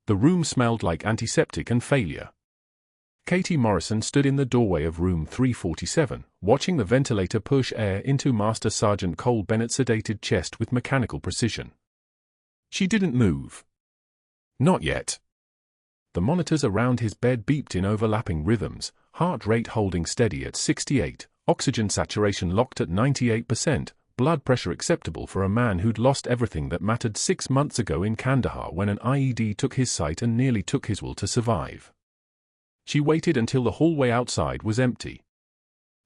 The room smelled like antiseptic and failure. Katie Morrison stood in the doorway of room 347, watching the ventilator push air into Master Sergeant Cole Bennett's sedated chest with mechanical precision. She didn't move. Not yet. The monitors around his bed beeped in overlapping rhythms, heart rate holding steady at 68, oxygen saturation locked at 98%, blood pressure acceptable for a man who'd lost everything that mattered 6 months ago in Kandahar when an IED took his sight and nearly took his will to survive. She waited until the hallway outside was empty.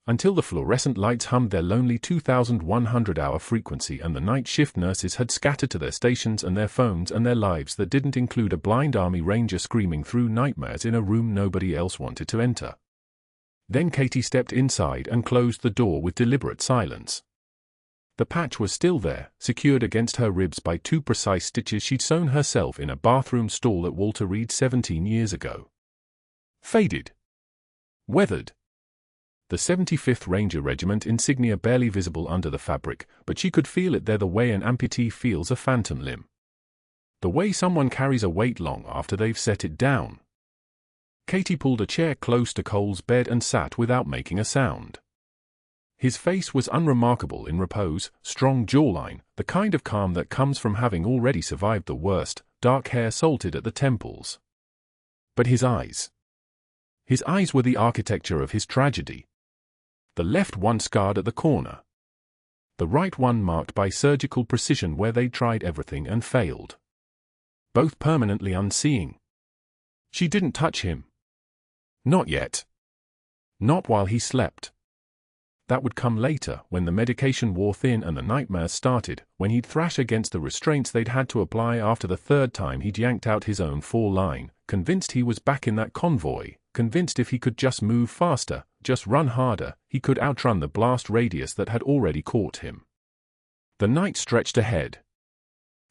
Until the fluorescent lights hummed their lonely 2,100-hour frequency and the night shift nurses had scattered to their stations and their phones and their lives that didn't include a blind army ranger screaming through nightmares in a room nobody else wanted to enter. Then Katie stepped inside and closed the door with deliberate silence. The patch was still there, secured against her ribs by 2 precise stitches she'd sewn herself in a bathroom stall at Walter Reed 17 years ago. Faded. Weathered. The 75th Ranger Regiment insignia barely visible under the fabric, but she could feel it there the way an amputee feels a phantom limb. The way someone carries a weight long after they've set it down. Katie pulled a chair close to Cole's bed and sat without making a sound. His face was unremarkable in repose, strong jawline, the kind of calm that comes from having already survived the worst, dark hair salted at the temples. But his eyes. His eyes were the architecture of his tragedy. The left one scarred at the corner. The right one marked by surgical precision where they'd tried everything and failed. Both permanently unseeing. She didn't touch him. Not yet. Not while he slept. That would come later, when the medication wore thin and the nightmares started, when he'd thrash against the restraints they'd had to apply after the 3rd time he'd yanked out his own 4-line, convinced he was back in that convoy, convinced if he could just move faster, just run harder, he could outrun the blast radius that had already caught him. The night stretched ahead.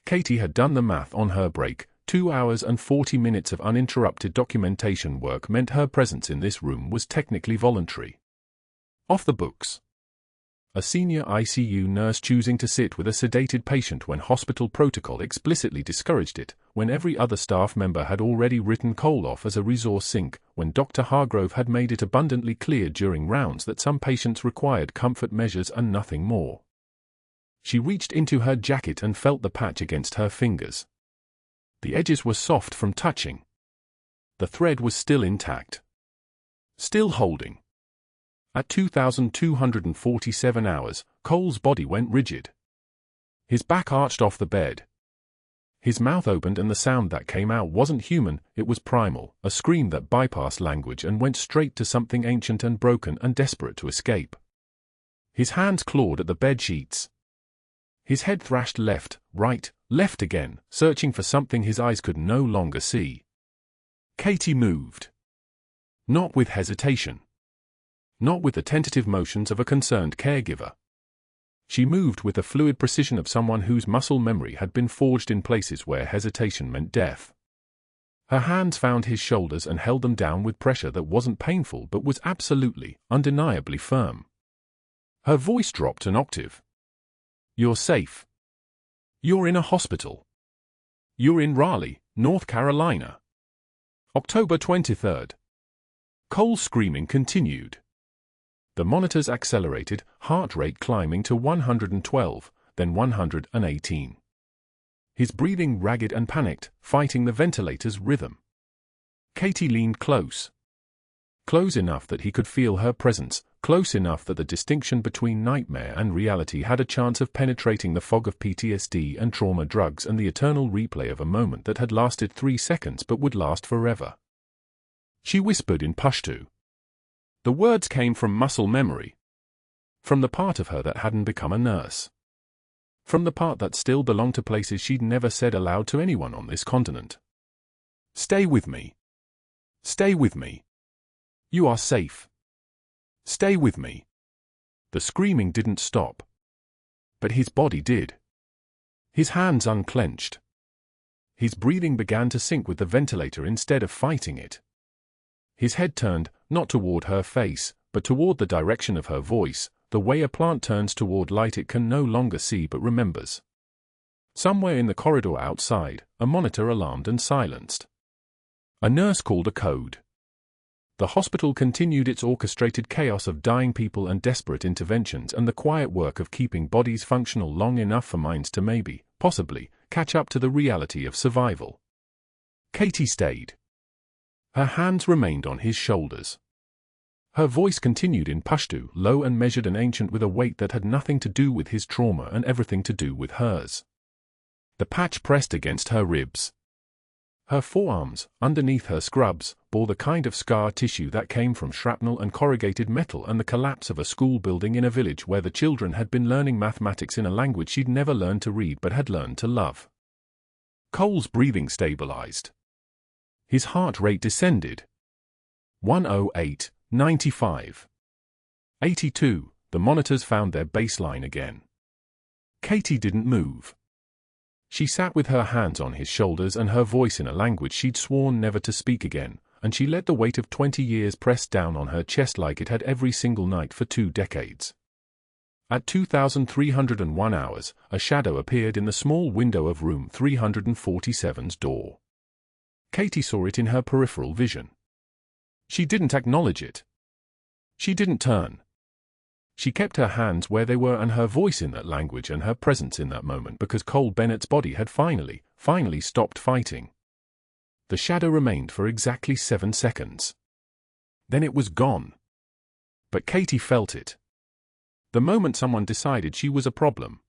Katie had done the math on her break. 2 hours and 40 minutes of uninterrupted documentation work meant her presence in this room was technically voluntary. Off the books. A senior ICU nurse choosing to sit with a sedated patient when hospital protocol explicitly discouraged it, when every other staff member had already written Cole off as a resource sink, when Dr. Hargrove had made it abundantly clear during rounds that some patients required comfort measures and nothing more. She reached into her jacket and felt the patch against her fingers. The edges were soft from touching. The thread was still intact. Still holding. At 2,247 hours, Cole's body went rigid. His back arched off the bed. His mouth opened and the sound that came out wasn't human, it was primal, a scream that bypassed language and went straight to something ancient and broken and desperate to escape. His hands clawed at the bed sheets. His head thrashed left, right, left again, searching for something his eyes could no longer see. Katie moved. Not with hesitation. Not with the tentative motions of a concerned caregiver. She moved with the fluid precision of someone whose muscle memory had been forged in places where hesitation meant death. Her hands found his shoulders and held them down with pressure that wasn't painful but was absolutely, undeniably firm. Her voice dropped an octave. You're safe. You're in a hospital. You're in Raleigh, North Carolina. October 23rd. Cole's screaming continued. The monitors accelerated, heart rate climbing to 112, then 118. His breathing ragged and panicked, fighting the ventilator's rhythm. Katie leaned close. Close enough that he could feel her presence, close enough that the distinction between nightmare and reality had a chance of penetrating the fog of PTSD and trauma drugs and the eternal replay of a moment that had lasted 3 seconds but would last forever. She whispered in Pashto. The words came from muscle memory. From the part of her that hadn't become a nurse. From the part that still belonged to places she'd never said aloud to anyone on this continent. Stay with me. Stay with me. You are safe. Stay with me. The screaming didn't stop. But his body did. His hands unclenched. His breathing began to sync with the ventilator instead of fighting it. His head turned, not toward her face, but toward the direction of her voice, the way a plant turns toward light it can no longer see but remembers. Somewhere in the corridor outside, a monitor alarmed and silenced. A nurse called a code. The hospital continued its orchestrated chaos of dying people and desperate interventions and the quiet work of keeping bodies functional long enough for minds to maybe, possibly, catch up to the reality of survival. Katie stayed. Her hands remained on his shoulders. Her voice continued in Pashto, low and measured and ancient, with a weight that had nothing to do with his trauma and everything to do with hers. The patch pressed against her ribs. Her forearms, underneath her scrubs, bore the kind of scar tissue that came from shrapnel and corrugated metal and the collapse of a school building in a village where the children had been learning mathematics in a language she'd never learned to read but had learned to love. Cole's breathing stabilized. His heart rate descended. 108, 95. 82, the monitors found their baseline again. Katie didn't move. She sat with her hands on his shoulders and her voice in a language she'd sworn never to speak again, and she let the weight of 20 years press down on her chest like it had every single night for 2 decades. At 2,301 hours, a shadow appeared in the small window of room 347's door. Katie saw it in her peripheral vision. She didn't acknowledge it. She didn't turn. She kept her hands where they were and her voice in that language and her presence in that moment because Cole Bennett's body had finally stopped fighting. The shadow remained for exactly 7 seconds. Then it was gone. But Katie felt it. The moment someone decided she was a problem.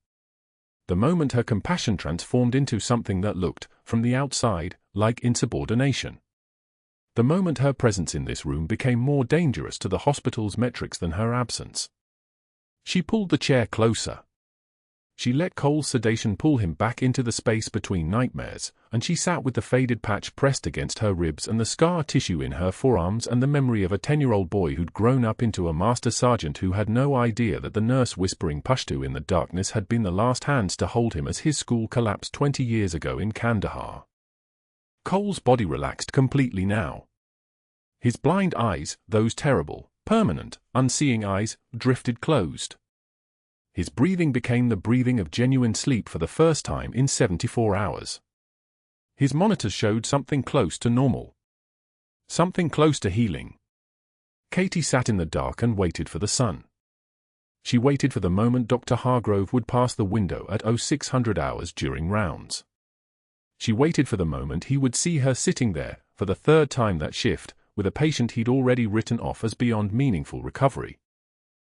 The moment her compassion transformed into something that looked, from the outside, like insubordination. The moment her presence in this room became more dangerous to the hospital's metrics than her absence. She pulled the chair closer. She let Cole's sedation pull him back into the space between nightmares, and she sat with the faded patch pressed against her ribs and the scar tissue in her forearms and the memory of a 10-year-old boy who'd grown up into a master sergeant who had no idea that the nurse whispering Pashto in the darkness had been the last hands to hold him as his school collapsed 20 years ago in Kandahar. Cole's body relaxed completely now. His blind eyes, those terrible, permanent, unseeing eyes, drifted closed. His breathing became the breathing of genuine sleep for the first time in 74 hours. His monitors showed something close to normal. Something close to healing. Katie sat in the dark and waited for the sun. She waited for the moment Dr. Hargrove would pass the window at 0600 hours during rounds. She waited for the moment he would see her sitting there, for the 3rd time that shift, with a patient he'd already written off as beyond meaningful recovery.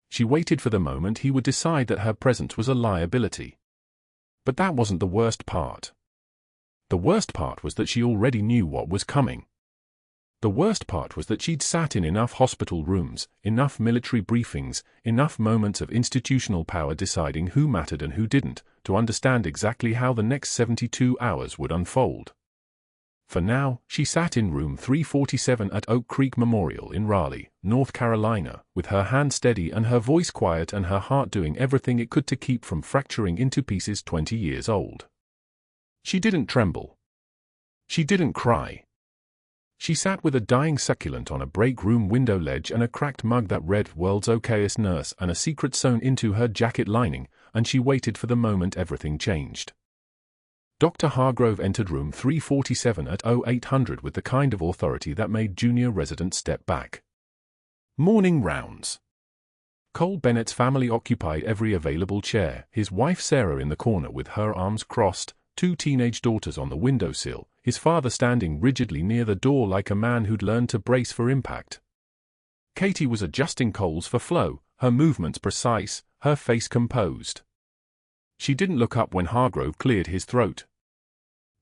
She waited for the moment he would decide that her presence was a liability. But that wasn't the worst part. The worst part was that she already knew what was coming. The worst part was that she'd sat in enough hospital rooms, enough military briefings, enough moments of institutional power deciding who mattered and who didn't, to understand exactly how the next 72 hours would unfold. For now, she sat in room 347 at Oak Creek Memorial in Raleigh, North Carolina, with her hand steady and her voice quiet and her heart doing everything it could to keep from fracturing into pieces 20 years old. She didn't tremble. She didn't cry. She sat with a dying succulent on a break room window ledge and a cracked mug that read "World's Okayest Nurse" and a secret sewn into her jacket lining, and she waited for the moment everything changed. Dr. Hargrove entered room 347 at 0800 with the kind of authority that made junior residents step back. Morning rounds. Cole Bennett's family occupied every available chair, his wife Sarah in the corner with her arms crossed, 2 teenage daughters on the windowsill, his father standing rigidly near the door like a man who'd learned to brace for impact. Katie was adjusting Cole's for flow, her movements precise, her face composed. She didn't look up when Hargrove cleared his throat.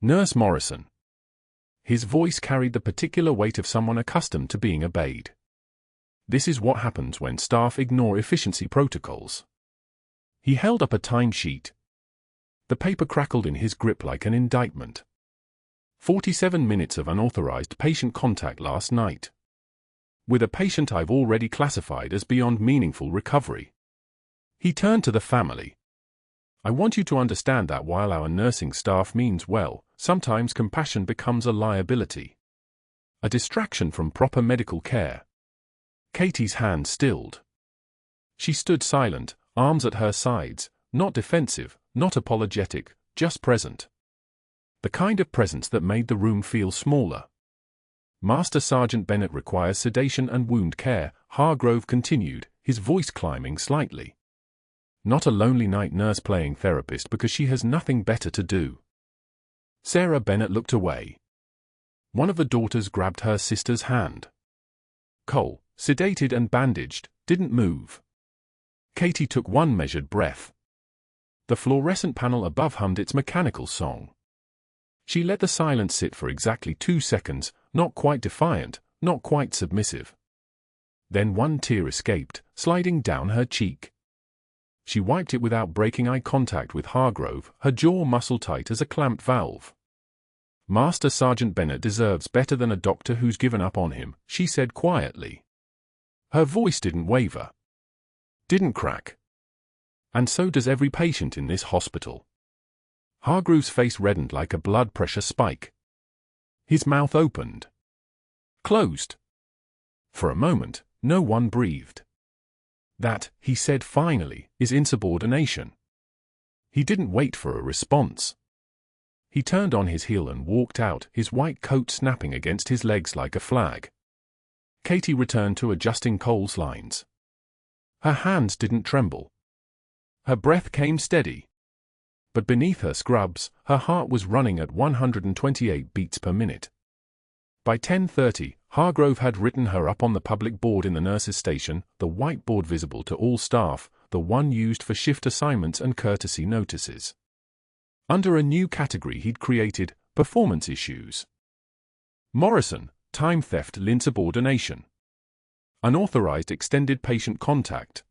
"Nurse Morrison." His voice carried the particular weight of someone accustomed to being obeyed. This is what happens when staff ignore efficiency protocols. He held up a timesheet. The paper crackled in his grip like an indictment. 47 minutes of unauthorized patient contact last night. With a patient I've already classified as beyond meaningful recovery. He turned to the family. "I want you to understand that while our nursing staff means well, sometimes compassion becomes a liability. A distraction from proper medical care." Katie's hand stilled. She stood silent, arms at her sides, not defensive, not apologetic, just present. The kind of presence that made the room feel smaller. Master Sergeant Bennett requires sedation and wound care, Hargrove continued, his voice climbing slightly. Not a lonely night nurse playing therapist because she has nothing better to do. Sarah Bennett looked away. One of the daughters grabbed her sister's hand. Cole, sedated and bandaged, didn't move. Katie took one measured breath. The fluorescent panel above hummed its mechanical song. She let the silence sit for exactly 2 seconds, not quite defiant, not quite submissive. Then one tear escaped, sliding down her cheek. She wiped it without breaking eye contact with Hargrove, her jaw muscle tight as a clamped valve. Master Sergeant Bennett deserves better than a doctor who's given up on him, she said quietly. Her voice didn't waver. Didn't crack. And so does every patient in this hospital. Hargrove's face reddened like a blood pressure spike. His mouth opened. Closed. For a moment, no one breathed. That, he said finally, is insubordination. He didn't wait for a response. He turned on his heel and walked out, his white coat snapping against his legs like a flag. Katie returned to adjusting Cole's lines. Her hands didn't tremble. Her breath came steady. But beneath her scrubs, her heart was running at 128 beats per minute. By 10:30, Hargrove had written her up on the public board in the nurses' station, the whiteboard visible to all staff, the one used for shift assignments and courtesy notices. Under a new category he'd created, performance issues. Morrison, time theft, insubordination. Unauthorized extended patient contact.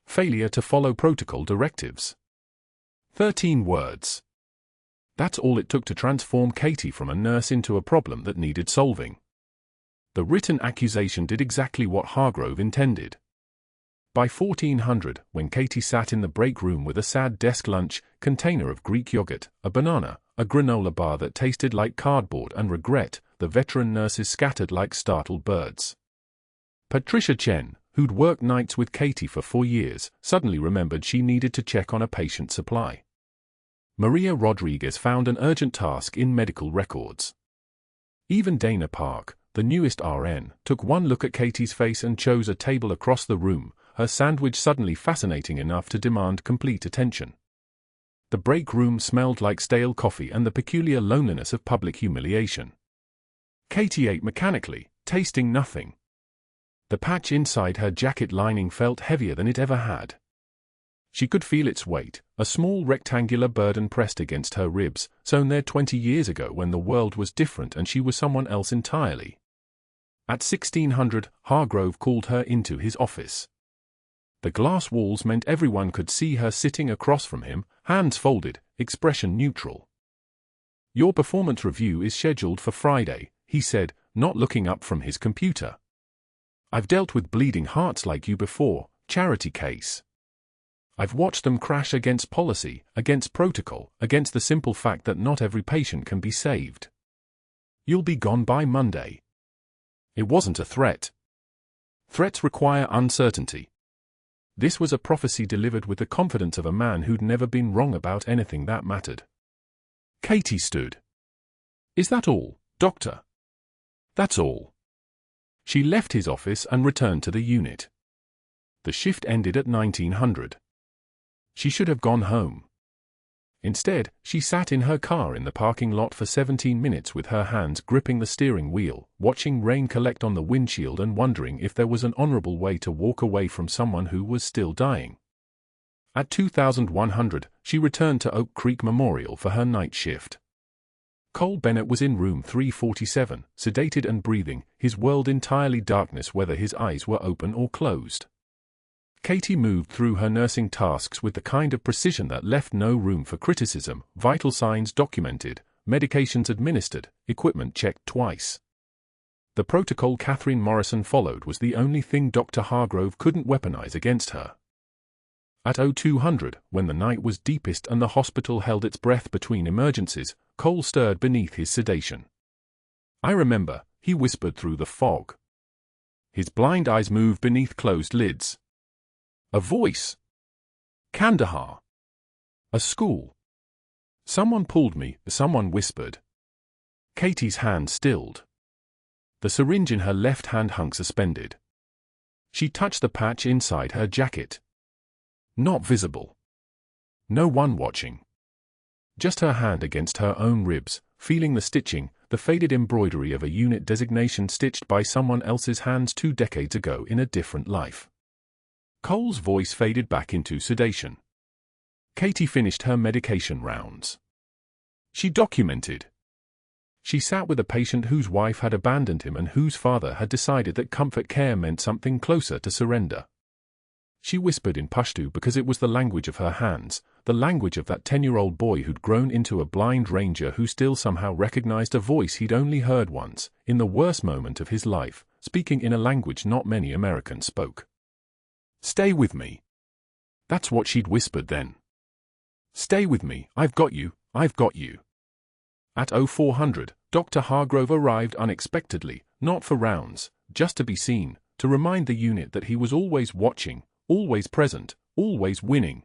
Failure to follow protocol directives. 13 words. That's all it took to transform Katie from a nurse into a problem that needed solving. The written accusation did exactly what Hargrove intended. By 1400, when Katie sat in the break room with a sad desk lunch, container of Greek yogurt, a banana, a granola bar that tasted like cardboard and regret, the veteran nurses scattered like startled birds. Patricia Chen, who'd worked nights with Katie for 4 years, suddenly remembered she needed to check on a patient supply. Maria Rodriguez found an urgent task in medical records. Even Dana Park, the newest RN, took one look at Katie's face and chose a table across the room, her sandwich suddenly fascinating enough to demand complete attention. The break room smelled like stale coffee and the peculiar loneliness of public humiliation. Katie ate mechanically, tasting nothing. The patch inside her jacket lining felt heavier than it ever had. She could feel its weight, a small rectangular burden pressed against her ribs, sewn there 20 years ago when the world was different and she was someone else entirely. At 1600, Hargrove called her into his office. The glass walls meant everyone could see her sitting across from him, hands folded, expression neutral. Your performance review is scheduled for Friday, he said, not looking up from his computer. I've dealt with bleeding hearts like you before, charity case. I've watched them crash against policy, against protocol, against the simple fact that not every patient can be saved. You'll be gone by Monday. It wasn't a threat. Threats require uncertainty. This was a prophecy delivered with the confidence of a man who'd never been wrong about anything that mattered. Katie stood. Is that all, Doctor? That's all. She left his office and returned to the unit. The shift ended at 1900. She should have gone home. Instead, she sat in her car in the parking lot for 17 minutes with her hands gripping the steering wheel, watching rain collect on the windshield and wondering if there was an honorable way to walk away from someone who was still dying. At 2100, she returned to Oak Creek Memorial for her night shift. Cole Bennett was in room 347, sedated and breathing, his world entirely darkness whether his eyes were open or closed. Katie moved through her nursing tasks with the kind of precision that left no room for criticism, vital signs documented, medications administered, equipment checked twice. The protocol Catherine Morrison followed was the only thing Dr. Hargrove couldn't weaponize against her. At 0200, when the night was deepest and the hospital held its breath between emergencies, Cole stirred beneath his sedation. I remember, he whispered through the fog. His blind eyes moved beneath closed lids. A voice. Kandahar. A school. Someone pulled me, someone whispered. Katie's hand stilled. The syringe in her left hand hung suspended. She touched the patch inside her jacket. Not visible. No one watching. Just her hand against her own ribs, feeling the stitching, the faded embroidery of a unit designation stitched by someone else's hands 2 decades ago in a different life. Cole's voice faded back into sedation. Katie finished her medication rounds. She documented. She sat with a patient whose wife had abandoned him and whose father had decided that comfort care meant something closer to surrender. She whispered in Pashto because it was the language of her hands, the language of that 10-year-old boy who'd grown into a blind ranger who still somehow recognized a voice he'd only heard once, in the worst moment of his life, speaking in a language not many Americans spoke. "Stay with me." That's what she'd whispered then. "Stay with me, I've got you, I've got you." At 0400, Dr. Hargrove arrived unexpectedly, not for rounds, just to be seen, to remind the unit that he was always watching, always present, always winning.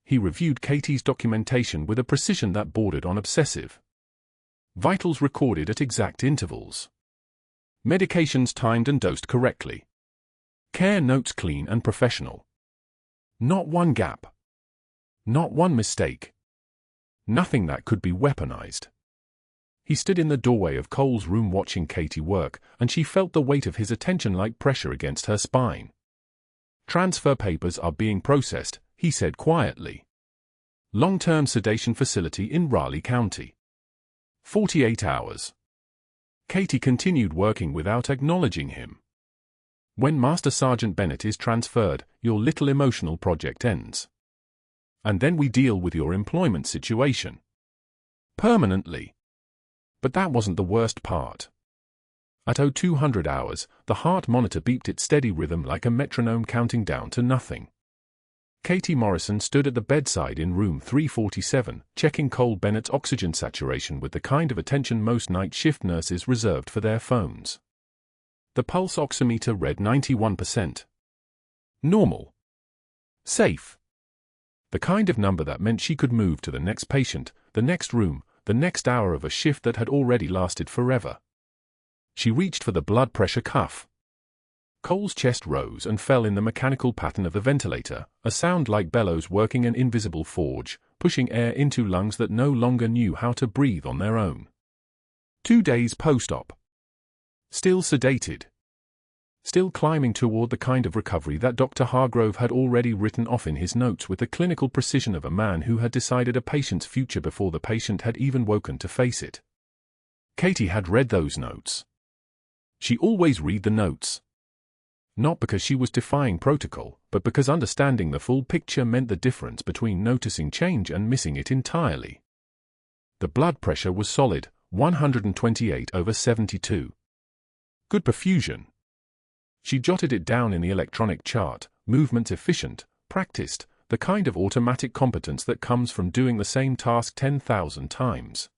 He reviewed Katie's documentation with a precision that bordered on obsessive. Vitals recorded at exact intervals. Medications timed and dosed correctly. Care notes clean and professional. Not one gap. Not one mistake. Nothing that could be weaponized. He stood in the doorway of Cole's room watching Katie work, and she felt the weight of his attention like pressure against her spine. "Transfer papers are being processed," he said quietly. "Long-term sedation facility in Raleigh County. 48 hours." Katie continued working without acknowledging him. "When Master Sergeant Bennett is transferred, your little emotional project ends. And then we deal with your employment situation. Permanently." But that wasn't the worst part. At 0200 hours, the heart monitor beeped its steady rhythm like a metronome counting down to nothing. Katie Morrison stood at the bedside in room 347, checking Cole Bennett's oxygen saturation with the kind of attention most night shift nurses reserved for their phones. The pulse oximeter read 91%. Normal. Safe. The kind of number that meant she could move to the next patient, the next room, the next hour of a shift that had already lasted forever. She reached for the blood pressure cuff. Cole's chest rose and fell in the mechanical pattern of the ventilator, a sound like bellows working an invisible forge, pushing air into lungs that no longer knew how to breathe on their own. 2 days post-op. Still sedated. Still climbing toward the kind of recovery that Dr. Hargrove had already written off in his notes with the clinical precision of a man who had decided a patient's future before the patient had even woken to face it. Katie had read those notes. She always read the notes. Not because she was defying protocol, but because understanding the full picture meant the difference between noticing change and missing it entirely. The blood pressure was solid, 128/72. Good perfusion. She jotted it down in the electronic chart, movements efficient, practiced, the kind of automatic competence that comes from doing the same task 10,000 times.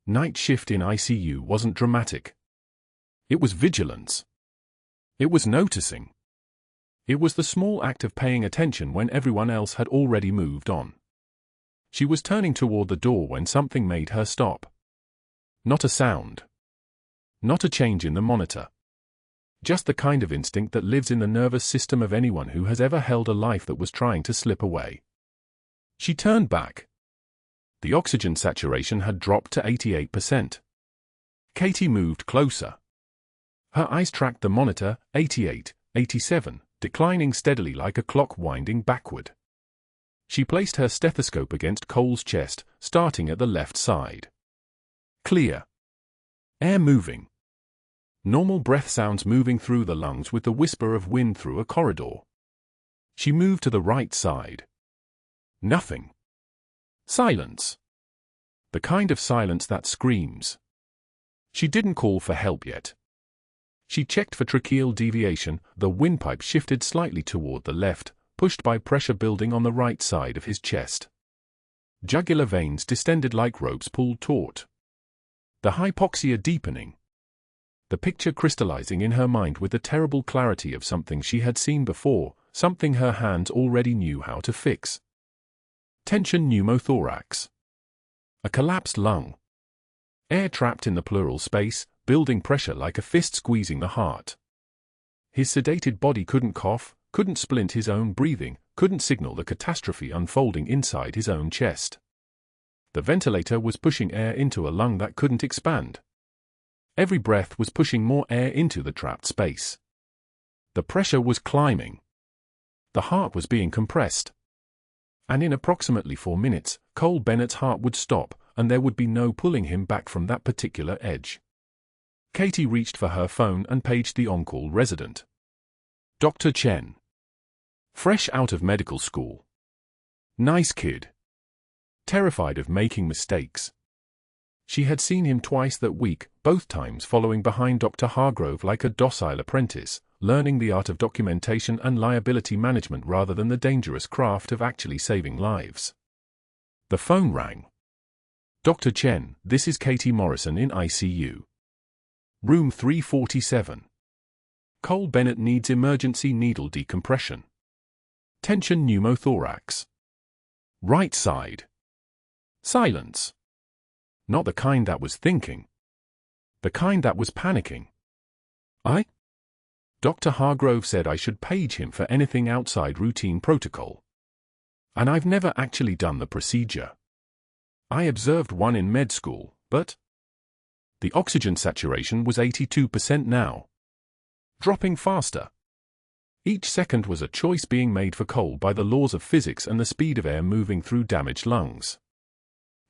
Night shift in ICU wasn't dramatic. It was vigilance. It was noticing. It was the small act of paying attention when everyone else had already moved on. She was turning toward the door when something made her stop. Not a sound. Not a change in the monitor. Just the kind of instinct that lives in the nervous system of anyone who has ever held a life that was trying to slip away. She turned back. The oxygen saturation had dropped to 88%. Katie moved closer. Her eyes tracked the monitor, 88, 87, declining steadily like a clock winding backward. She placed her stethoscope against Cole's chest, starting at the left side. Clear. Air moving. Normal breath sounds moving through the lungs with the whisper of wind through a corridor. She moved to the right side. Nothing. Silence. The kind of silence that screams. She didn't call for help yet. She checked for tracheal deviation. The windpipe shifted slightly toward the left, pushed by pressure building on the right side of his chest. Jugular veins distended like ropes pulled taut. The hypoxia deepening. The picture crystallizing in her mind with the terrible clarity of something she had seen before, something her hands already knew how to fix. Tension pneumothorax. A collapsed lung. Air trapped in the pleural space, building pressure like a fist squeezing the heart. His sedated body couldn't cough, couldn't splint his own breathing, couldn't signal the catastrophe unfolding inside his own chest. The ventilator was pushing air into a lung that couldn't expand. Every breath was pushing more air into the trapped space. The pressure was climbing. The heart was being compressed. And in approximately 4 minutes, Cole Bennett's heart would stop, and there would be no pulling him back from that particular edge. Katie reached for her phone and paged the on-call resident. Dr. Chen. Fresh out of medical school. Nice kid. Terrified of making mistakes. She had seen him twice that week, both times following behind Dr. Hargrove like a docile apprentice, learning the art of documentation and liability management rather than the dangerous craft of actually saving lives. The phone rang. Dr. Chen, this is Katie Morrison in ICU. Room 347. Cole Bennett needs emergency needle decompression. Tension pneumothorax. Right side. Silence. Not the kind that was thinking. The kind that was panicking. Dr. Hargrove said I should page him for anything outside routine protocol. And I've never actually done the procedure. I observed one in med school, but the oxygen saturation was 82% now. Dropping faster. Each second was a choice being made for Cole by the laws of physics and the speed of air moving through damaged lungs.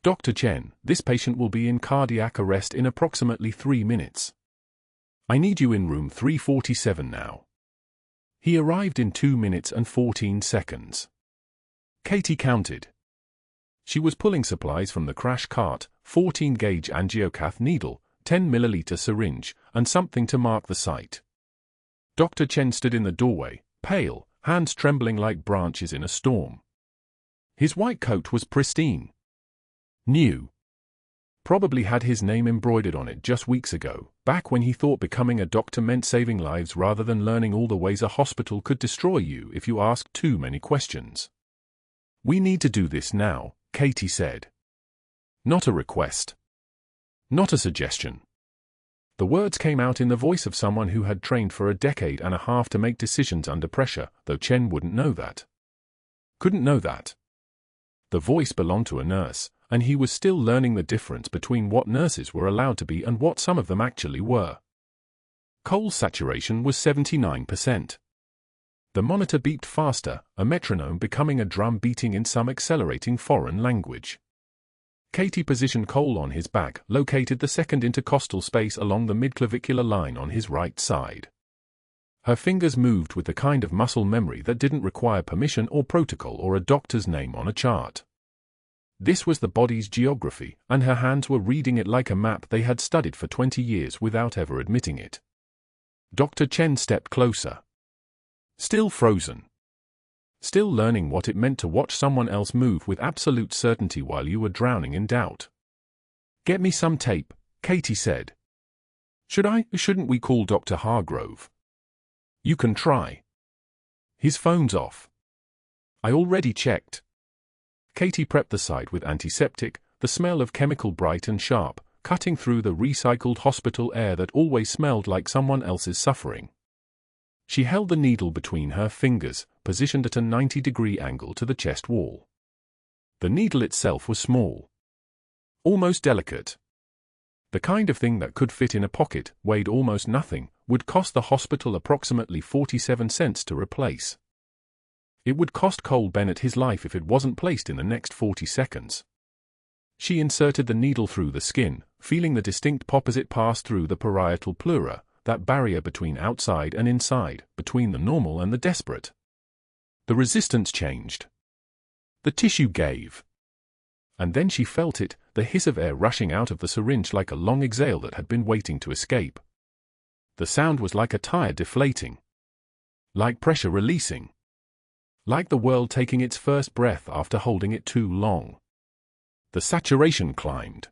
Dr. Chen, this patient will be in cardiac arrest in approximately 3 minutes. I need you in room 347 now. He arrived in 2 minutes and 14 seconds. Katie counted. She was pulling supplies from the crash cart, 14-gauge angiocath needle, 10 milliliter syringe, and something to mark the site. Dr. Chen stood in the doorway, pale, hands trembling like branches in a storm. His white coat was pristine. New. Probably had his name embroidered on it just weeks ago, back when he thought becoming a doctor meant saving lives rather than learning all the ways a hospital could destroy you if you asked too many questions. We need to do this now, Katie said. Not a request. Not a suggestion. The words came out in the voice of someone who had trained for a decade and a half to make decisions under pressure, though Chen wouldn't know that. Couldn't know that. The voice belonged to a nurse, and he was still learning the difference between what nurses were allowed to be and what some of them actually were. Cole's saturation was 79%. The monitor beeped faster, a metronome becoming a drum beating in some accelerating foreign language. Katie positioned Cole on his back, located the second intercostal space along the midclavicular line on his right side. Her fingers moved with the kind of muscle memory that didn't require permission or protocol or a doctor's name on a chart. This was the body's geography, and her hands were reading it like a map they had studied for 20 years without ever admitting it. Dr. Chen stepped closer. Still frozen. Still learning what it meant to watch someone else move with absolute certainty while you were drowning in doubt. Get me some tape, Katie said. Shouldn't we call Dr. Hargrove? You can try. His phone's off. I already checked. Katie prepped the site with antiseptic, the smell of chemical bright and sharp, cutting through the recycled hospital air that always smelled like someone else's suffering. She held the needle between her fingers, positioned at a 90-degree angle to the chest wall. The needle itself was small. Almost delicate. The kind of thing that could fit in a pocket, weighed almost nothing, would cost the hospital approximately 47 cents to replace. It would cost Cole Bennett his life if it wasn't placed in the next 40 seconds. She inserted the needle through the skin, feeling the distinct pop as it passed through the parietal pleura, that barrier between outside and inside, between the normal and the desperate. The resistance changed. The tissue gave. And then she felt it, the hiss of air rushing out of the syringe like a long exhale that had been waiting to escape. The sound was like a tire deflating. Like pressure releasing. Like the world taking its first breath after holding it too long. The saturation climbed.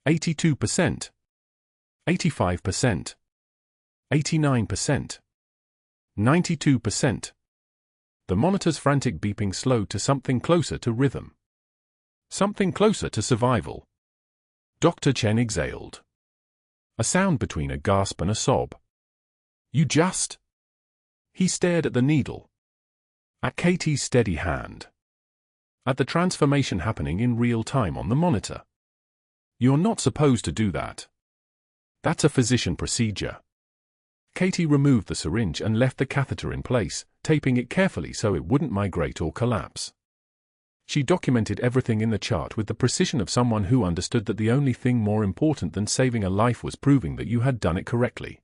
82%. 85%. 89%. 92%. The monitor's frantic beeping slowed to something closer to rhythm. Something closer to survival. Dr. Chen exhaled. A sound between a gasp and a sob. "You just..." He stared at the needle. At Katie's steady hand. At the transformation happening in real time on the monitor. "You're not supposed to do that. That's a physician procedure." Katie removed the syringe and left the catheter in place, taping it carefully so it wouldn't migrate or collapse. She documented everything in the chart with the precision of someone who understood that the only thing more important than saving a life was proving that you had done it correctly.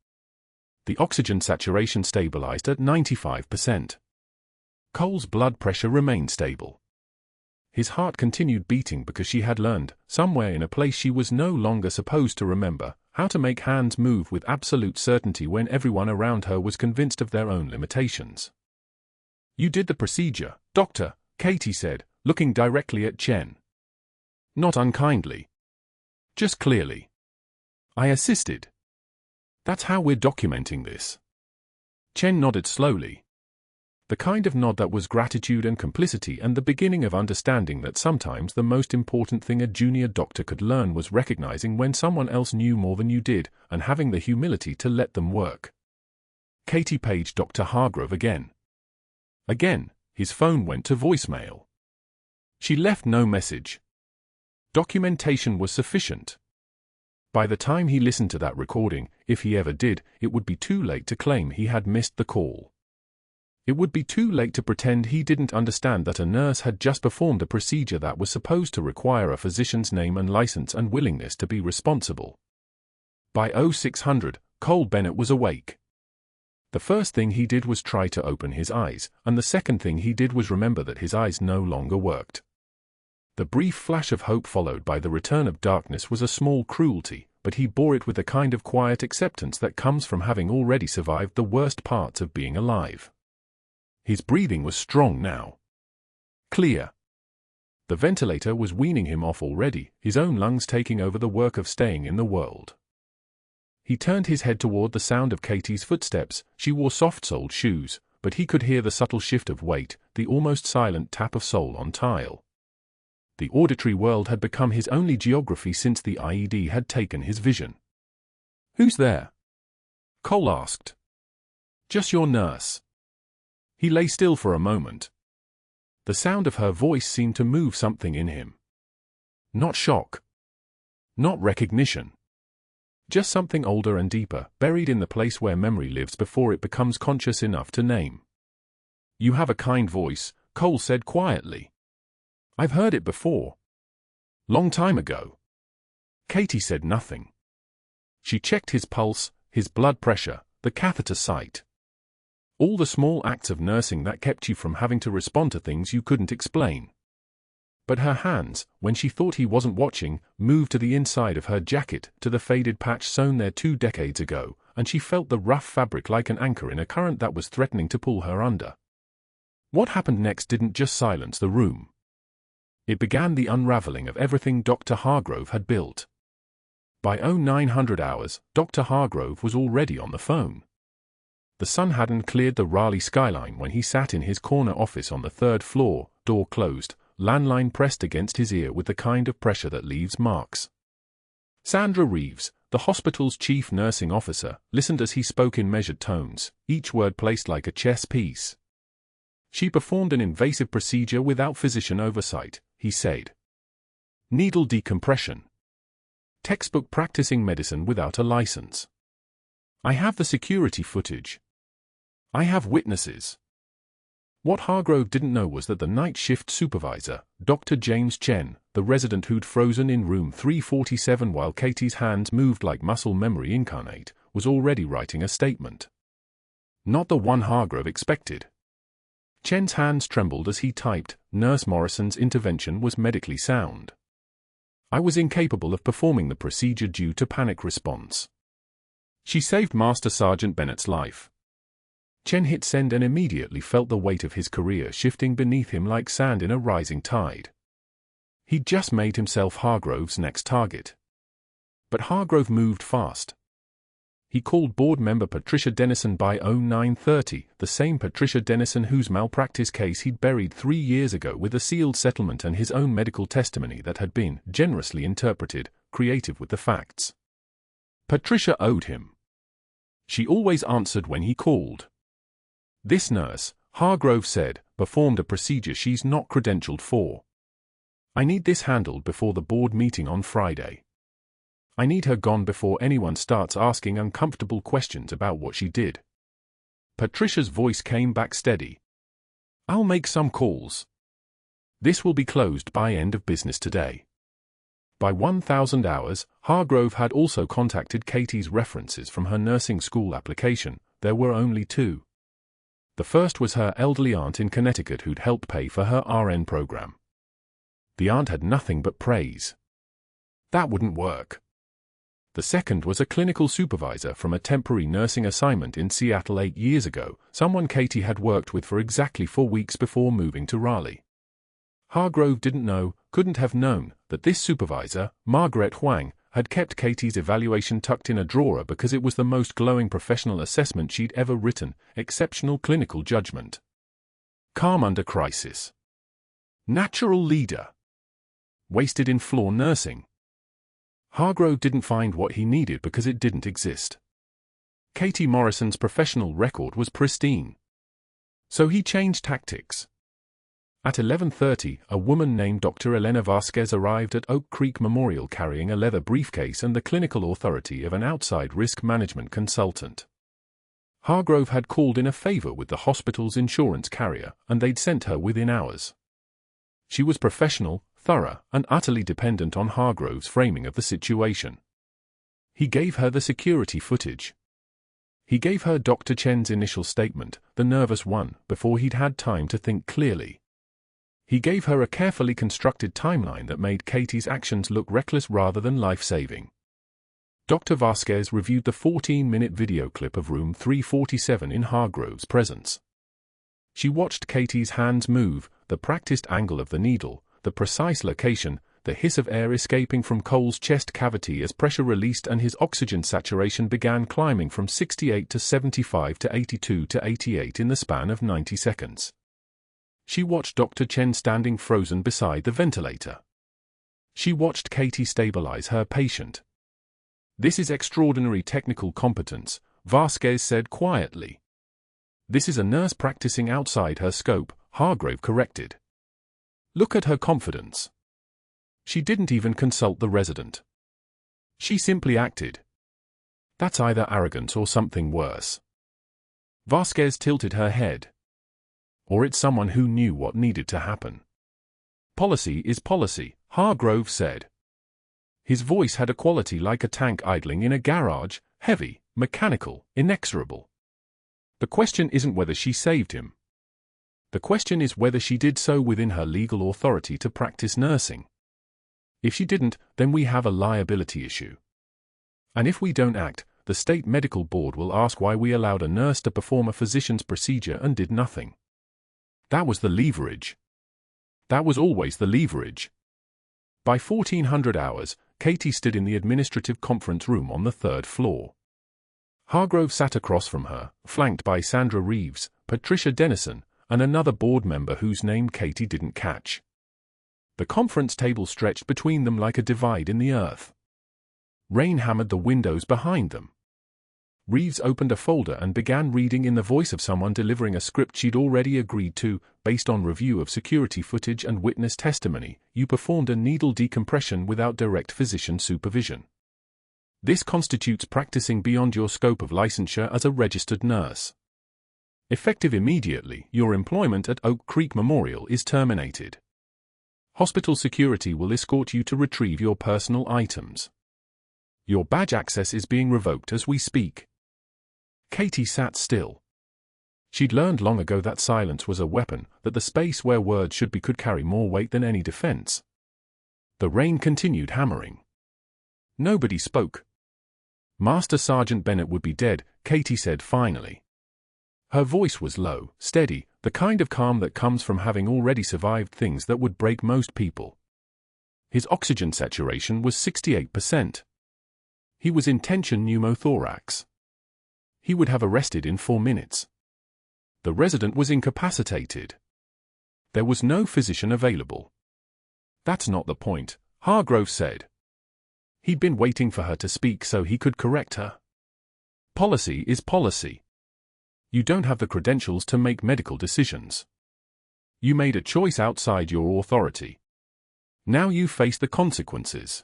The oxygen saturation stabilized at 95%. Cole's blood pressure remained stable. His heart continued beating because she had learned, somewhere in a place she was no longer supposed to remember, how to make hands move with absolute certainty when everyone around her was convinced of their own limitations. "You did the procedure, Doctor," Katie said, looking directly at Chen. Not unkindly. Just clearly. "I assisted. That's how we're documenting this." Chen nodded slowly. The kind of nod that was gratitude and complicity and the beginning of understanding that sometimes the most important thing a junior doctor could learn was recognizing when someone else knew more than you did and having the humility to let them work. Katie paged Dr. Hargrove again. Again, his phone went to voicemail. She left no message. Documentation was sufficient. By the time he listened to that recording, if he ever did, it would be too late to claim he had missed the call. It would be too late to pretend he didn't understand that a nurse had just performed a procedure that was supposed to require a physician's name and license and willingness to be responsible. By 0600, Cole Bennett was awake. The first thing he did was try to open his eyes, and the second thing he did was remember that his eyes no longer worked. The brief flash of hope followed by the return of darkness was a small cruelty, but he bore it with the kind of quiet acceptance that comes from having already survived the worst parts of being alive. His breathing was strong now. Clear. The ventilator was weaning him off already, his own lungs taking over the work of staying in the world. He turned his head toward the sound of Katie's footsteps. She wore soft-soled shoes, but he could hear the subtle shift of weight, the almost silent tap of sole on tile. The auditory world had become his only geography since the IED had taken his vision. "Who's there?" Cole asked. "Just your nurse." He lay still for a moment. The sound of her voice seemed to move something in him. Not shock. Not recognition. Just something older and deeper, buried in the place where memory lives before it becomes conscious enough to name. "You have a kind voice," Cole said quietly. "I've heard it before. Long time ago." Katie said nothing. She checked his pulse, his blood pressure, the catheter site. All the small acts of nursing that kept you from having to respond to things you couldn't explain. But her hands, when she thought he wasn't watching, moved to the inside of her jacket, to the faded patch sewn there 2 decades ago, and she felt the rough fabric like an anchor in a current that was threatening to pull her under. What happened next didn't just silence the room. It began the unraveling of everything Dr. Hargrove had built. By 0900 hours, Dr. Hargrove was already on the phone. The sun hadn't cleared the Raleigh skyline when he sat in his corner office on the 3rd floor, door closed, landline pressed against his ear with the kind of pressure that leaves marks. Sandra Reeves, the hospital's chief nursing officer, listened as he spoke in measured tones, each word placed like a chess piece. "She performed an invasive procedure without physician oversight," he said. "Needle decompression. Textbook practicing medicine without a license. I have the security footage. I have witnesses." What Hargrove didn't know was that the night shift supervisor, Dr. James Chen, the resident who'd frozen in room 347 while Katie's hands moved like muscle memory incarnate, was already writing a statement. Not the one Hargrove expected. Chen's hands trembled as he typed, "Nurse Morrison's intervention was medically sound. I was incapable of performing the procedure due to panic response. She saved Master Sergeant Bennett's life." Chen hit send and immediately felt the weight of his career shifting beneath him like sand in a rising tide. He'd just made himself Hargrove's next target. But Hargrove moved fast. He called board member Patricia Dennison by 0930, the same Patricia Dennison whose malpractice case he'd buried 3 years ago with a sealed settlement and his own medical testimony that had been, generously interpreted, creative with the facts. Patricia owed him. She always answered when he called. This nurse, Hargrove said, performed a procedure she's not credentialed for. I need this handled before the board meeting on Friday. I need her gone before anyone starts asking uncomfortable questions about what she did. Patricia's voice came back steady. I'll make some calls. This will be closed by end of business today. By 1,000 hours, Hargrove had also contacted Katie's references from her nursing school application. There were only two. The first was her elderly aunt in Connecticut who'd helped pay for her RN program. The aunt had nothing but praise. That wouldn't work. The second was a clinical supervisor from a temporary nursing assignment in Seattle 8 years ago, someone Katie had worked with for exactly 4 weeks before moving to Raleigh. Hargrove didn't know, couldn't have known, that this supervisor, Margaret Huang, had kept Katie's evaluation tucked in a drawer because it was the most glowing professional assessment she'd ever written, exceptional clinical judgment. Calm under crisis. Natural leader. Wasted in floor nursing. Hargrove didn't find what he needed because it didn't exist. Katie Morrison's professional record was pristine. So he changed tactics. At 11:30, a woman named Dr. Elena Vasquez arrived at Oak Creek Memorial carrying a leather briefcase and the clinical authority of an outside risk management consultant. Hargrove had called in a favor with the hospital's insurance carrier, and they'd sent her within hours. She was professional, thorough, and utterly dependent on Hargrove's framing of the situation. He gave her the security footage. He gave her Dr. Chen's initial statement, the nervous one, before he'd had time to think clearly. He gave her a carefully constructed timeline that made Katie's actions look reckless rather than life-saving. Dr. Vasquez reviewed the 14-minute video clip of room 347 in Hargrove's presence. She watched Katie's hands move, the practiced angle of the needle, the precise location, the hiss of air escaping from Cole's chest cavity as pressure released and his oxygen saturation began climbing from 68 to 75 to 82 to 88 in the span of 90 seconds. She watched Dr. Chen standing frozen beside the ventilator. She watched Katie stabilize her patient. This is extraordinary technical competence, Vasquez said quietly. This is a nurse practicing outside her scope, Hargrove corrected. Look at her confidence. She didn't even consult the resident. She simply acted. That's either arrogance or something worse. Vasquez tilted her head. Or it's someone who knew what needed to happen. Policy is policy, Hargrove said. His voice had a quality like a tank idling in a garage, heavy, mechanical, inexorable. The question isn't whether she saved him. The question is whether she did so within her legal authority to practice nursing. If she didn't, then we have a liability issue. And if we don't act, the state medical board will ask why we allowed a nurse to perform a physician's procedure and did nothing. That was the leverage. That was always the leverage. By 1400 hours, Katie stood in the administrative conference room on the 3rd floor. Hargrove sat across from her, flanked by Sandra Reeves, Patricia Dennison, and another board member whose name Katie didn't catch. The conference table stretched between them like a divide in the earth. Rain hammered the windows behind them. Reeves opened a folder and began reading in the voice of someone delivering a script she'd already agreed to, based on review of security footage and witness testimony. You performed a needle decompression without direct physician supervision. This constitutes practicing beyond your scope of licensure as a registered nurse. Effective immediately, your employment at Oak Creek Memorial is terminated. Hospital security will escort you to retrieve your personal items. Your badge access is being revoked as we speak. Katie sat still. She'd learned long ago that silence was a weapon, that the space where words should be could carry more weight than any defense. The rain continued hammering. Nobody spoke. Master Sergeant Bennett would be dead, Katie said finally. Her voice was low, steady, the kind of calm that comes from having already survived things that would break most people. His oxygen saturation was 68%. He was in tension pneumothorax. He would have arrested in 4 minutes. The resident was incapacitated. There was no physician available. That's not the point, Hargrove said. He'd been waiting for her to speak so he could correct her. Policy is policy. You don't have the credentials to make medical decisions. You made a choice outside your authority. Now you face the consequences.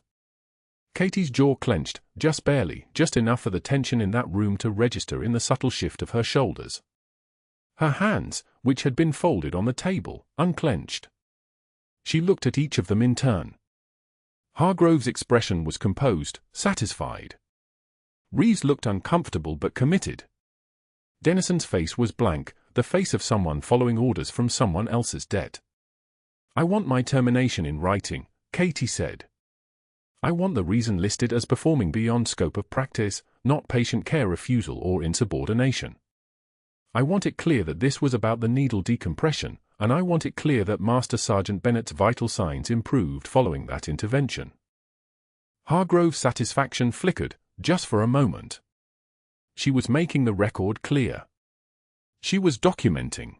Katie's jaw clenched, just barely, just enough for the tension in that room to register in the subtle shift of her shoulders. Her hands, which had been folded on the table, unclenched. She looked at each of them in turn. Hargrove's expression was composed, satisfied. Reeves looked uncomfortable but committed. Dennison's face was blank, the face of someone following orders from someone else's debt. I want my termination in writing, Katie said. I want the reason listed as performing beyond scope of practice, not patient care refusal or insubordination. I want it clear that this was about the needle decompression, and I want it clear that Master Sergeant Bennett's vital signs improved following that intervention. Hargrove's satisfaction flickered, just for a moment. She was making the record clear. She was documenting.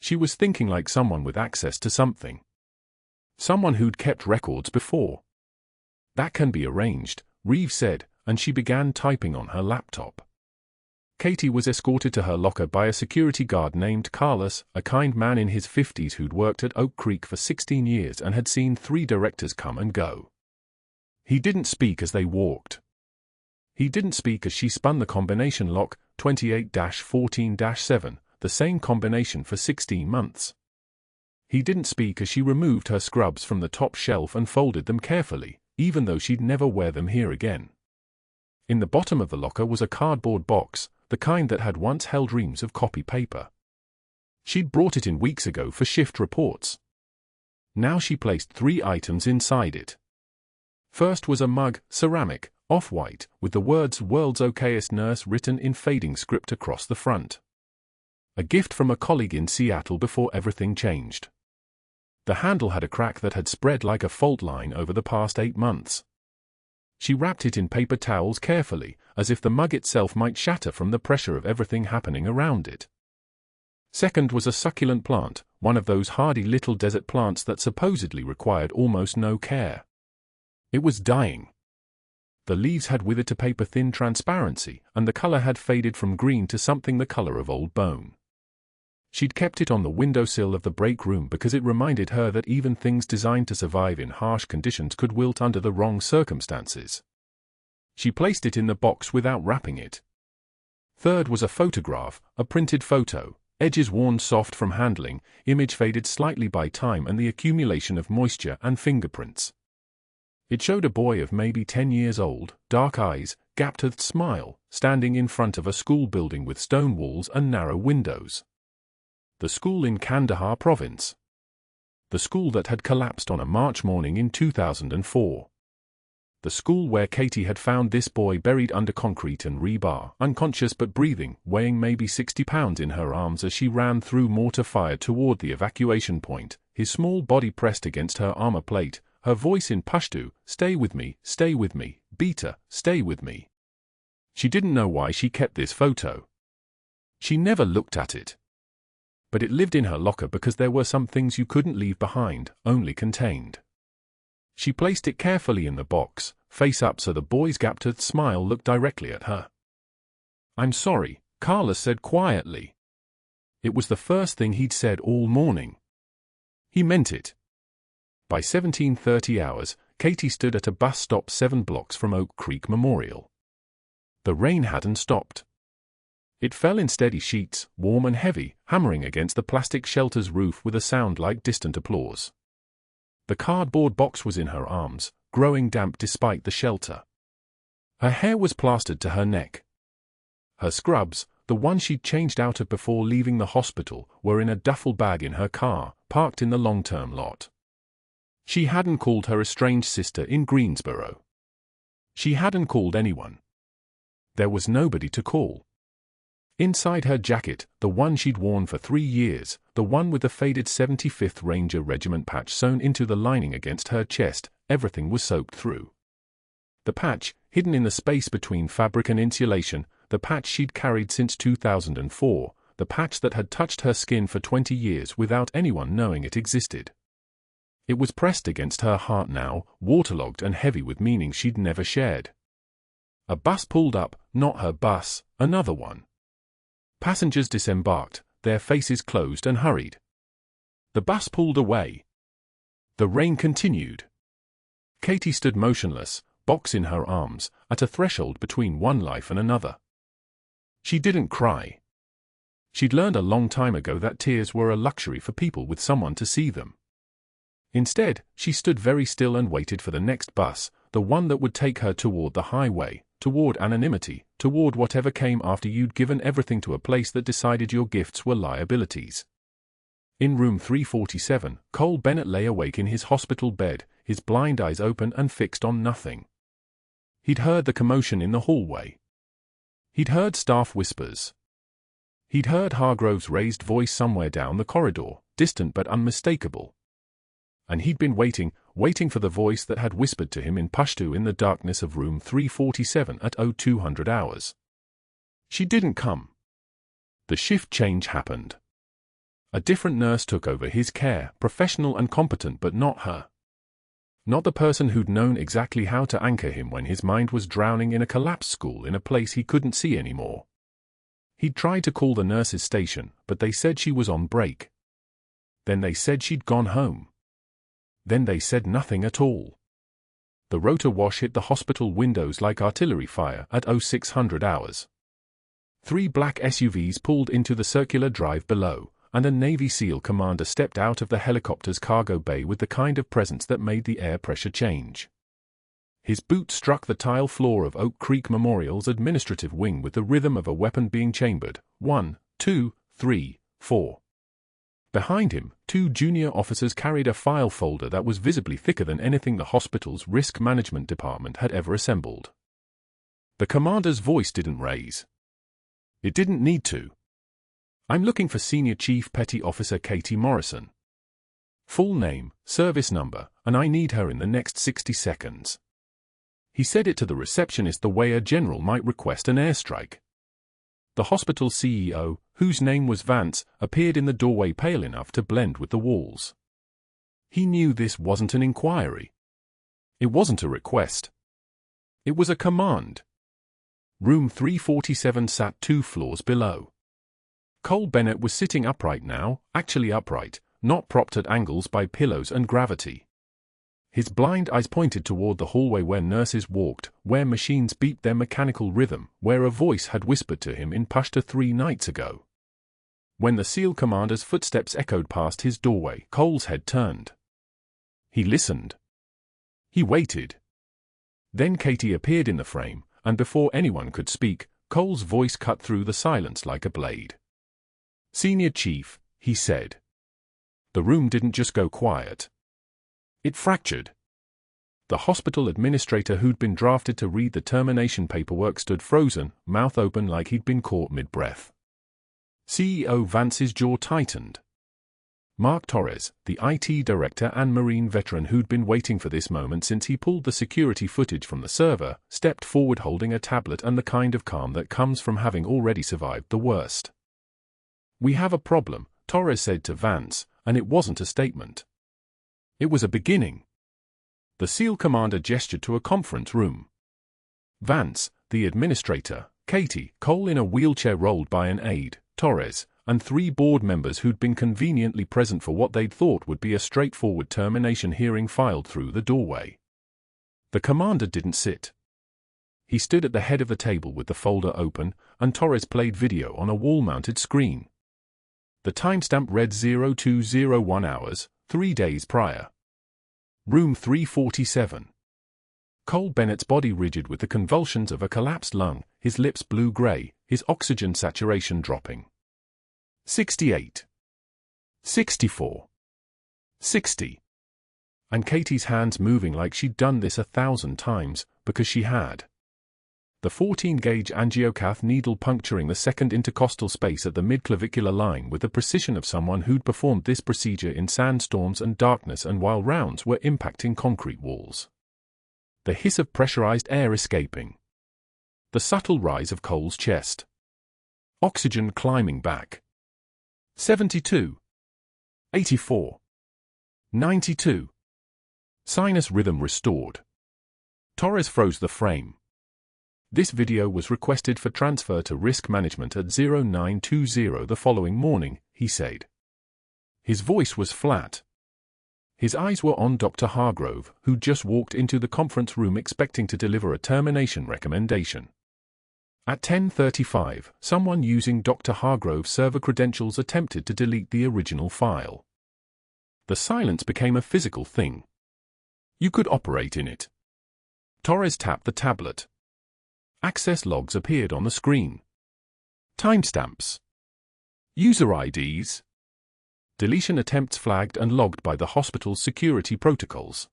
She was thinking like someone with access to something. Someone who'd kept records before. That can be arranged, Reeves said, and she began typing on her laptop. Katie was escorted to her locker by a security guard named Carlos, a kind man in his 50s who'd worked at Oak Creek for 16 years and had seen 3 directors come and go. He didn't speak as they walked. He didn't speak as she spun the combination lock, 28-14-7, the same combination for 16 months. He didn't speak as she removed her scrubs from the top shelf and folded them carefully, even though she'd never wear them here again. In the bottom of the locker was a cardboard box, the kind that had once held reams of copy paper. She'd brought it in weeks ago for shift reports. Now she placed 3 items inside it. First was a mug, ceramic, off-white, with the words "World's Okayest Nurse" written in fading script across the front. A gift from a colleague in Seattle before everything changed. The handle had a crack that had spread like a fault line over the past 8 months. She wrapped it in paper towels carefully, as if the mug itself might shatter from the pressure of everything happening around it. Second was a succulent plant, one of those hardy little desert plants that supposedly required almost no care. It was dying. The leaves had withered to paper-thin transparency, and the color had faded from green to something the color of old bone. She'd kept it on the windowsill of the break room because it reminded her that even things designed to survive in harsh conditions could wilt under the wrong circumstances. She placed it in the box without wrapping it. Third was a photograph, a printed photo, edges worn soft from handling, image faded slightly by time and the accumulation of moisture and fingerprints. It showed a boy of maybe 10 years old, dark eyes, gap-toothed smile, standing in front of a school building with stone walls and narrow windows. The school in Kandahar province. The school that had collapsed on a March morning in 2004. The school where Katie had found this boy buried under concrete and rebar, unconscious but breathing, weighing maybe 60 pounds in her arms as she ran through mortar fire toward the evacuation point, his small body pressed against her armor plate, her voice in Pashto, stay with me, Beta, stay with me. She didn't know why she kept this photo. She never looked at it. But it lived in her locker because there were some things you couldn't leave behind, only contained. She placed it carefully in the box, face up so the boy's gap-toothed smile looked directly at her. I'm sorry, Carlos said quietly. It was the first thing he'd said all morning. He meant it. By 17:30 hours, Katie stood at a bus stop 7 blocks from Oak Creek Memorial. The rain hadn't stopped. It fell in steady sheets, warm and heavy, hammering against the plastic shelter's roof with a sound like distant applause. The cardboard box was in her arms, growing damp despite the shelter. Her hair was plastered to her neck. Her scrubs, the ones she'd changed out of before leaving the hospital, were in a duffel bag in her car, parked in the long-term lot. She hadn't called her estranged sister in Greensboro. She hadn't called anyone. There was nobody to call. Inside her jacket, the one she'd worn for 3 years, the one with the faded 75th Ranger Regiment patch sewn into the lining against her chest, everything was soaked through. The patch, hidden in the space between fabric and insulation, the patch she'd carried since 2004, the patch that had touched her skin for 20 years without anyone knowing it existed. It was pressed against her heart now, waterlogged and heavy with meaning she'd never shared. A bus pulled up, not her bus, another one. Passengers disembarked, their faces closed and hurried. The bus pulled away. The rain continued. Katie stood motionless, box in her arms, at a threshold between one life and another. She didn't cry. She'd learned a long time ago that tears were a luxury for people with someone to see them. Instead, she stood very still and waited for the next bus, the one that would take her toward the highway, toward anonymity, toward whatever came after you'd given everything to a place that decided your gifts were liabilities. In room 347, Cole Bennett lay awake in his hospital bed, his blind eyes open and fixed on nothing. He'd heard the commotion in the hallway. He'd heard staff whispers. He'd heard Hargrove's raised voice somewhere down the corridor, distant but unmistakable. And he'd been waiting for the voice that had whispered to him in Pashto in the darkness of room 347 at 0200 hours. She didn't come. The shift change happened. A different nurse took over his care, professional and competent, but not her. Not the person who'd known exactly how to anchor him when his mind was drowning in a collapsed school in a place he couldn't see anymore. He'd tried to call the nurse's station, but they said she was on break. Then they said she'd gone home. Then they said nothing at all. The rotor wash hit the hospital windows like artillery fire at 0600 hours. 3 black SUVs pulled into the circular drive below, and a Navy SEAL commander stepped out of the helicopter's cargo bay with the kind of presence that made the air pressure change. His boot struck the tile floor of Oak Creek Memorial's administrative wing with the rhythm of a weapon being chambered. 1, 2, 3, 4. Behind him, 2 junior officers carried a file folder that was visibly thicker than anything the hospital's risk management department had ever assembled. The commander's voice didn't raise. It didn't need to. "I'm looking for Senior Chief Petty Officer Katie Morrison. Full name, service number, and I need her in the next 60 seconds. He said it to the receptionist the way a general might request an airstrike. The hospital CEO, whose name was Vance, appeared in the doorway pale enough to blend with the walls. He knew this wasn't an inquiry. It wasn't a request. It was a command. Room 347 sat 2 floors below. Cole Bennett was sitting upright now, actually upright, not propped at angles by pillows and gravity. His blind eyes pointed toward the hallway where nurses walked, where machines beat their mechanical rhythm, where a voice had whispered to him in Pashto 3 nights ago. When the SEAL commander's footsteps echoed past his doorway, Cole's head turned. He listened. He waited. Then Katie appeared in the frame, and before anyone could speak, Cole's voice cut through the silence like a blade. "Senior Chief," he said. The room didn't just go quiet. It fractured. The hospital administrator who'd been drafted to read the termination paperwork stood frozen, mouth open like he'd been caught mid-breath. CEO Vance's jaw tightened. Mark Torres, the IT director and Marine veteran who'd been waiting for this moment since he pulled the security footage from the server, stepped forward holding a tablet and the kind of calm that comes from having already survived the worst. "We have a problem," Torres said to Vance, and it wasn't a statement. It was a beginning. The SEAL commander gestured to a conference room. Vance, the administrator, Katie, Cole in a wheelchair rolled by an aide, Torres, and 3 board members who'd been conveniently present for what they'd thought would be a straightforward termination hearing filed through the doorway. The commander didn't sit. He stood at the head of the table with the folder open, and Torres played video on a wall-mounted screen. The timestamp read 0201 hours, 3 days prior. Room 347. Cole Bennett's body rigid with the convulsions of a collapsed lung, his lips blue-gray, his oxygen saturation dropping. 68. 64. 60. And Katie's hands moving like she'd done this 1,000 times, because she had. The 14-gauge angiocath needle puncturing the second intercostal space at the midclavicular line with the precision of someone who'd performed this procedure in sandstorms and darkness and while rounds were impacting concrete walls. The hiss of pressurized air escaping. The subtle rise of Cole's chest. Oxygen climbing back. 72. 84. 92. Sinus rhythm restored. Torres froze the frame. This video was requested for transfer to risk management at 0920 the following morning, he said. His voice was flat. His eyes were on Dr. Hargrove, who just walked into the conference room expecting to deliver a termination recommendation. At 10:35, someone using Dr. Hargrove's server credentials attempted to delete the original file. The silence became a physical thing. You could operate in it. Torres tapped the tablet. Access logs appeared on the screen. Timestamps. User IDs. Deletion attempts flagged and logged by the hospital's security protocols.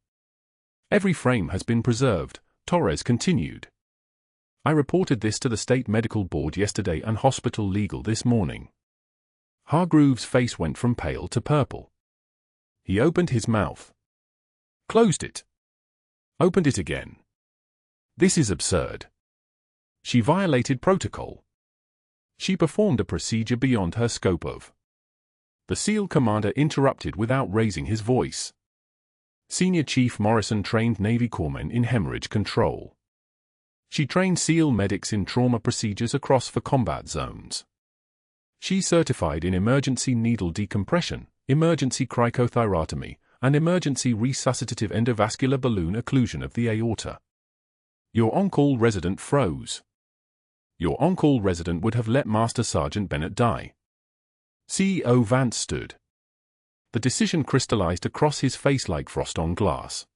Every frame has been preserved, Torres continued. I reported this to the State Medical Board yesterday and hospital legal this morning. Hargrove's face went from pale to purple. He opened his mouth. Closed it. Opened it again. This is absurd. She violated protocol. She performed a procedure beyond her scope of. The SEAL commander interrupted without raising his voice. Senior Chief Morrison trained Navy corpsmen in hemorrhage control. She trained SEAL medics in trauma procedures across the combat zones. She certified in emergency needle decompression, emergency cricothyrotomy, and emergency resuscitative endovascular balloon occlusion of the aorta. Your on-call resident froze. Your on-call resident would have let Master Sergeant Bennett die. CEO Vance stood. The decision crystallized across his face like frost on glass.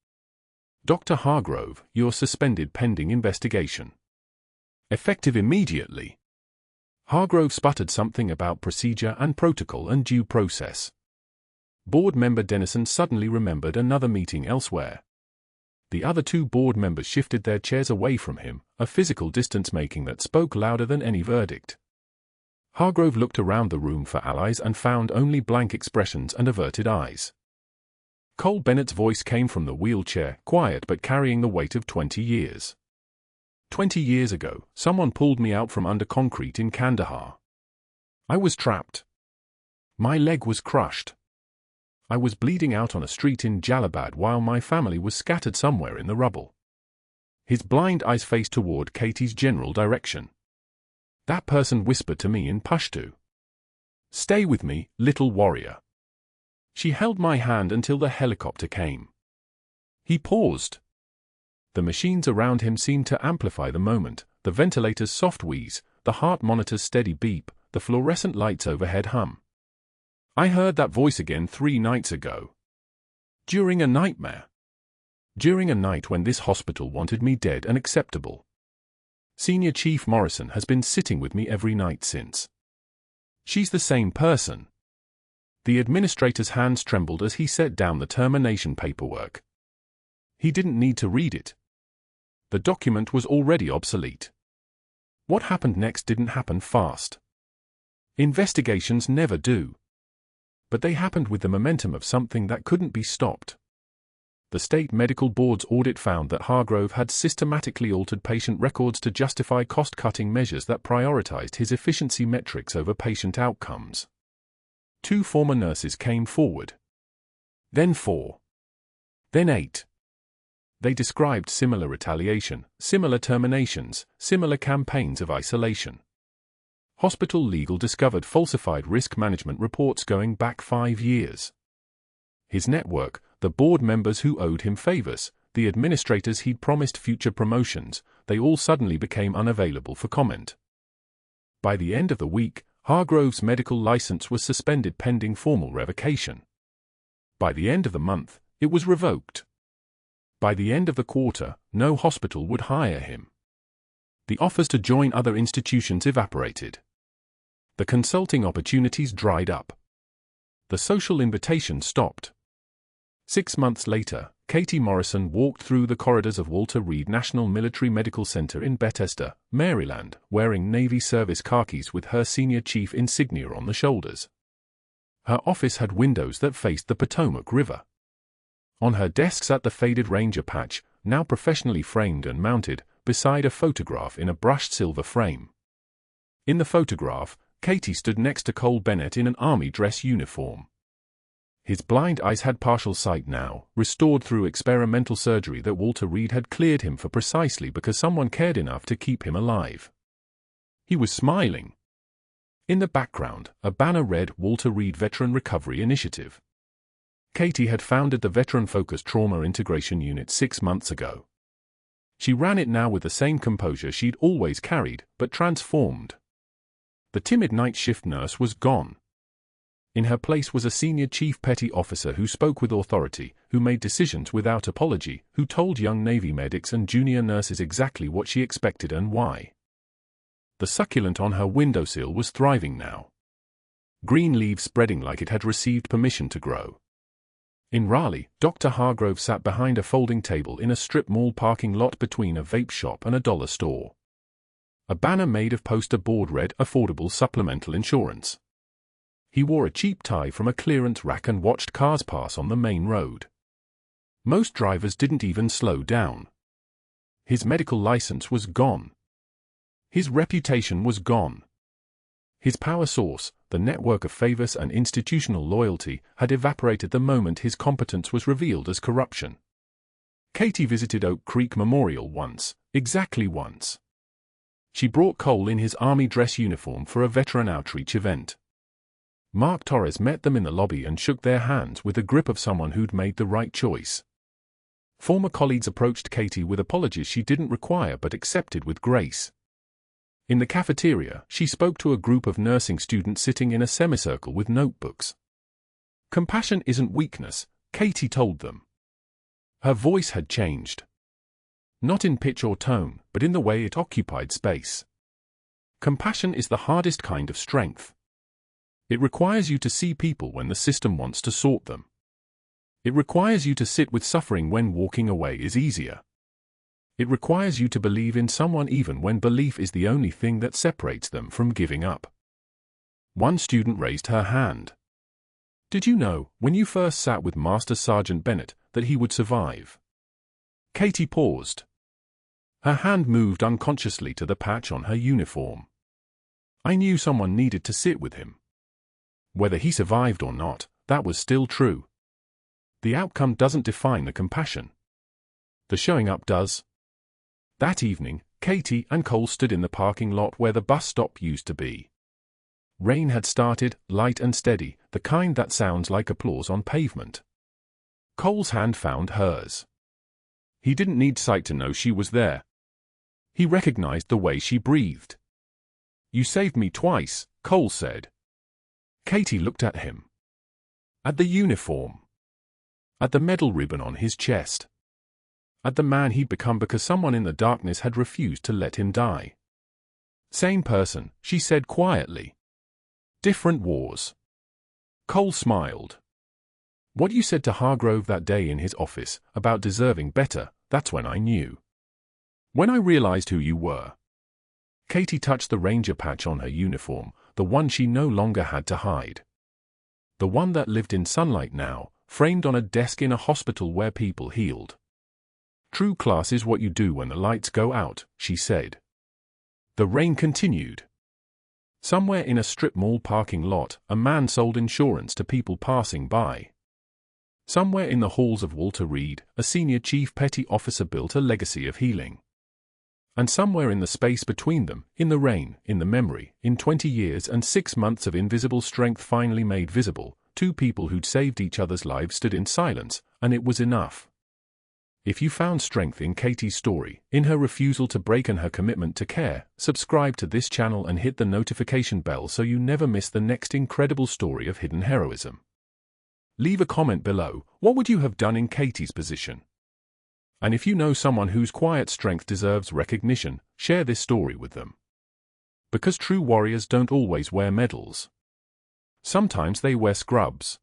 Dr. Hargrove, you're suspended pending investigation. Effective immediately. Hargrove sputtered something about procedure and protocol and due process. Board member Dennison suddenly remembered another meeting elsewhere. The other two board members shifted their chairs away from him, a physical distance making that spoke louder than any verdict. Hargrove looked around the room for allies and found only blank expressions and averted eyes. Cole Bennett's voice came from the wheelchair, quiet but carrying the weight of 20 years. 20 years ago, someone pulled me out from under concrete in Kandahar. I was trapped. My leg was crushed. I was bleeding out on a street in Jalalabad while my family was scattered somewhere in the rubble. His blind eyes faced toward Katie's general direction. That person whispered to me in Pashto. Stay with me, little warrior. She held my hand until the helicopter came. He paused. The machines around him seemed to amplify the moment, the ventilator's soft wheeze, the heart monitor's steady beep, the fluorescent lights overhead hum. I heard that voice again 3 nights ago. During a nightmare. During a night when this hospital wanted me dead and acceptable. Senior Chief Morrison has been sitting with me every night since. She's the same person. The administrator's hands trembled as he set down the termination paperwork. He didn't need to read it. The document was already obsolete. What happened next didn't happen fast. Investigations never do. But they happened with the momentum of something that couldn't be stopped. The State Medical Board's audit found that Hargrove had systematically altered patient records to justify cost-cutting measures that prioritized his efficiency metrics over patient outcomes. 2 former nurses came forward. Then 4. Then 8. They described similar retaliation, similar terminations, similar campaigns of isolation. Hospital Legal discovered falsified risk management reports going back 5 years. His network, the board members who owed him favors, the administrators he'd promised future promotions, they all suddenly became unavailable for comment. By the end of the week, Hargrove's medical license was suspended pending formal revocation. By the end of the month, it was revoked. By the end of the quarter, no hospital would hire him. The offers to join other institutions evaporated. The consulting opportunities dried up. The social invitation stopped. 6 months later, Katie Morrison walked through the corridors of Walter Reed National Military Medical Center in Bethesda, Maryland, wearing Navy service khakis with her senior chief insignia on the shoulders. Her office had windows that faced the Potomac River. On her desk sat the faded Ranger patch, now professionally framed and mounted, beside a photograph in a brushed silver frame. In the photograph, Katie stood next to Cole Bennett in an army dress uniform. His blind eyes had partial sight now, restored through experimental surgery that Walter Reed had cleared him for precisely because someone cared enough to keep him alive. He was smiling. In the background, a banner read Walter Reed Veteran Recovery Initiative. Katie had founded the Veteran-Focused Trauma Integration Unit 6 months ago. She ran it now with the same composure she'd always carried, but transformed. The timid night shift nurse was gone. In her place was a senior chief petty officer who spoke with authority, who made decisions without apology, who told young Navy medics and junior nurses exactly what she expected and why. The succulent on her windowsill was thriving now. Green leaves spreading like it had received permission to grow. In Raleigh, Dr. Hargrove sat behind a folding table in a strip mall parking lot between a vape shop and a dollar store. A banner made of poster board read Affordable Supplemental Insurance. He wore a cheap tie from a clearance rack and watched cars pass on the main road. Most drivers didn't even slow down. His medical license was gone. His reputation was gone. His power source, the network of favors and institutional loyalty, had evaporated the moment his competence was revealed as corruption. Katie visited Oak Creek Memorial once, exactly once. She brought Cole in his army dress uniform for a veteran outreach event. Mark Torres met them in the lobby and shook their hands with the grip of someone who'd made the right choice. Former colleagues approached Katie with apologies she didn't require but accepted with grace. In the cafeteria, she spoke to a group of nursing students sitting in a semicircle with notebooks. Compassion isn't weakness, Katie told them. Her voice had changed. Not in pitch or tone, but in the way it occupied space. Compassion is the hardest kind of strength. It requires you to see people when the system wants to sort them. It requires you to sit with suffering when walking away is easier. It requires you to believe in someone even when belief is the only thing that separates them from giving up. One student raised her hand. Did you know, when you first sat with Master Sergeant Bennett, that he would survive? Katie paused. Her hand moved unconsciously to the patch on her uniform. I knew someone needed to sit with him. Whether he survived or not, that was still true. The outcome doesn't define the compassion. The showing up does. That evening, Katie and Cole stood in the parking lot where the bus stop used to be. Rain had started, light and steady, the kind that sounds like applause on pavement. Cole's hand found hers. He didn't need sight to know she was there. He recognized the way she breathed. You saved me twice, Cole said. Katie looked at him. At the uniform. At the medal ribbon on his chest. At the man he'd become because someone in the darkness had refused to let him die. Same person, she said quietly. Different wars. Cole smiled. What you said to Hargrove that day in his office, about deserving better, that's when I knew. When I realized who you were. Katie touched the ranger patch on her uniform, the one she no longer had to hide. The one that lived in sunlight now, framed on a desk in a hospital where people healed. True class is what you do when the lights go out, she said. The rain continued. Somewhere in a strip mall parking lot, a man sold insurance to people passing by. Somewhere in the halls of Walter Reed, a senior chief petty officer built a legacy of healing. And somewhere in the space between them, in the rain, in the memory, in 20 years and 6 months of invisible strength finally made visible, two people who'd saved each other's lives stood in silence, and it was enough. If you found strength in Katie's story, in her refusal to break and her commitment to care, subscribe to this channel and hit the notification bell so you never miss the next incredible story of hidden heroism. Leave a comment below, what would you have done in Katie's position? And if you know someone whose quiet strength deserves recognition, share this story with them. Because true warriors don't always wear medals. Sometimes they wear scrubs.